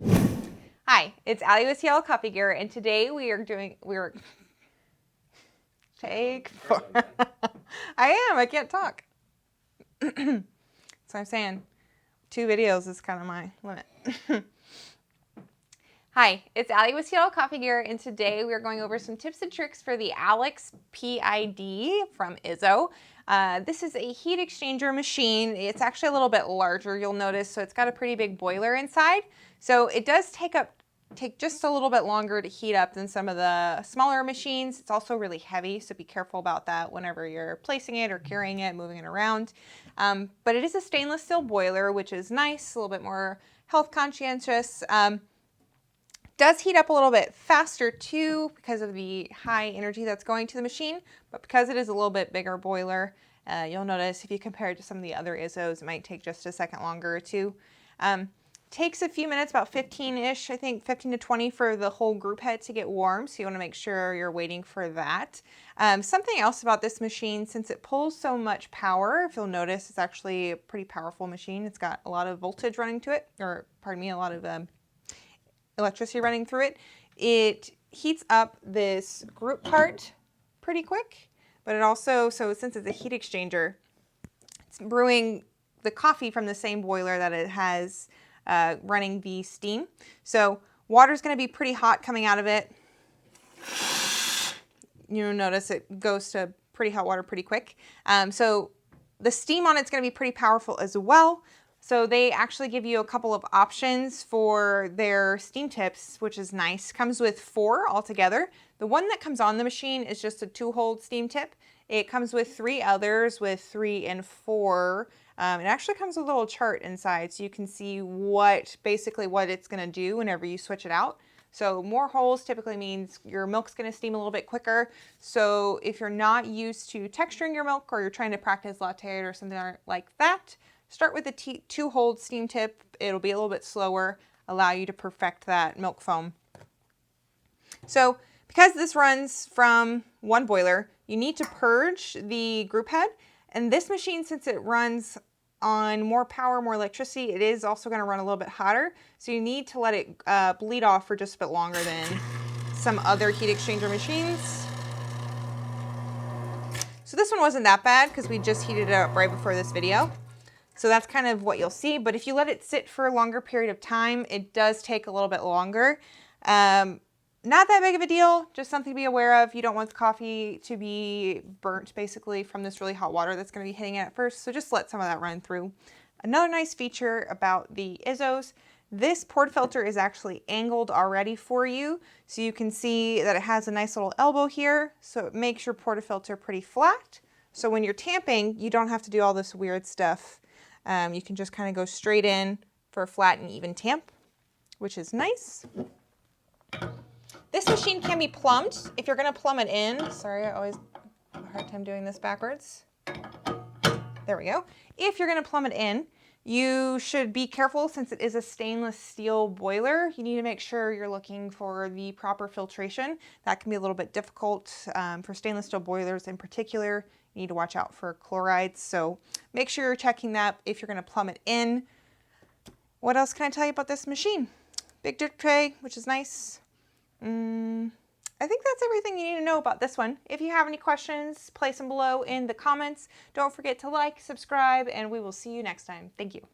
Hi, it's Allie with Yellow Coffee Gear, and today take four. I can't talk. So I'm saying 2 videos is kind of my limit. Hi, it's Allie with Yellow Coffee Gear, and today we are going over some tips and tricks for the Alex PID from Izzo. This is a heat exchanger machine. It's actually a little bit larger, you'll notice, so it's got a pretty big boiler inside. So it does take just a little bit longer to heat up than some of the smaller machines. It's also really heavy, so be careful about that whenever you're placing it or carrying it, moving it around. But it is a stainless steel boiler, which is nice, a little bit more health conscientious. Does heat up a little bit faster too because of the high energy that's going to the machine, but because it is a little bit bigger boiler, you'll notice if you compare it to some of the other Izzos, it might take just a second longer or two. Takes a few minutes, about 15-ish, I think 15 to 20 for the whole group head to get warm, so you want to make sure you're waiting for that. Something else about this machine, since it pulls so much power, if you'll notice, it's actually a pretty powerful machine. It's got a lot of voltage running to it, or pardon me, a lot of electricity running through it. It heats up this group part pretty quick, but it also, so since it's a heat exchanger, it's brewing the coffee from the same boiler that it has running the steam. So water's going to be pretty hot coming out of it. You'll notice it goes to pretty hot water pretty quick. So the steam on it's going to be pretty powerful as well. So they actually give you a couple of options for their steam tips, which is nice. Comes with 4 altogether. The one that comes on the machine is just a 2-hole steam tip. It comes with 3 others with 3 and 4. It actually comes with a little chart inside so you can see basically what it's going to do whenever you switch it out. So more holes typically means your milk's going to steam a little bit quicker. So if you're not used to texturing your milk or you're trying to practice latte or something like that, start with a 2-hole steam tip. It'll be a little bit slower, allow you to perfect that milk foam. So because this runs from one boiler, you need to purge the group head. And this machine, since it runs on more power, more electricity, it is also going to run a little bit hotter. So you need to let it bleed off for just a bit longer than some other heat exchanger machines. So this one wasn't that bad because we just heated it up right before this video. So that's kind of what you'll see. But if you let it sit for a longer period of time, it does take a little bit longer. Not that big of a deal, just something to be aware of. You don't want the coffee to be burnt basically from this really hot water that's going to be hitting it at first. So just let some of that run through. Another nice feature about the Izzos, this portafilter is actually angled already for you. So you can see that it has a nice little elbow here. So it makes your portafilter pretty flat. So when you're tamping, you don't have to do all this weird stuff. You can just kind of go straight in for a flat and even tamp, which is nice. This machine can be plumbed. If you're going to plumb it in, sorry, I always have a hard time doing this backwards. There we go. If you're going to plumb it in, you should be careful since it is a stainless steel boiler. You need to make sure you're looking for the proper filtration. That can be a little bit difficult for stainless steel boilers in particular. You need to watch out for chlorides. So make sure you're checking that if you're going to plumb it in. What else can I tell you about this machine? Big drip tray, which is nice. I think that's everything you need to know about this one. If you have any questions, place them below in the comments. Don't forget to like, subscribe, and we will see you next time. Thank you.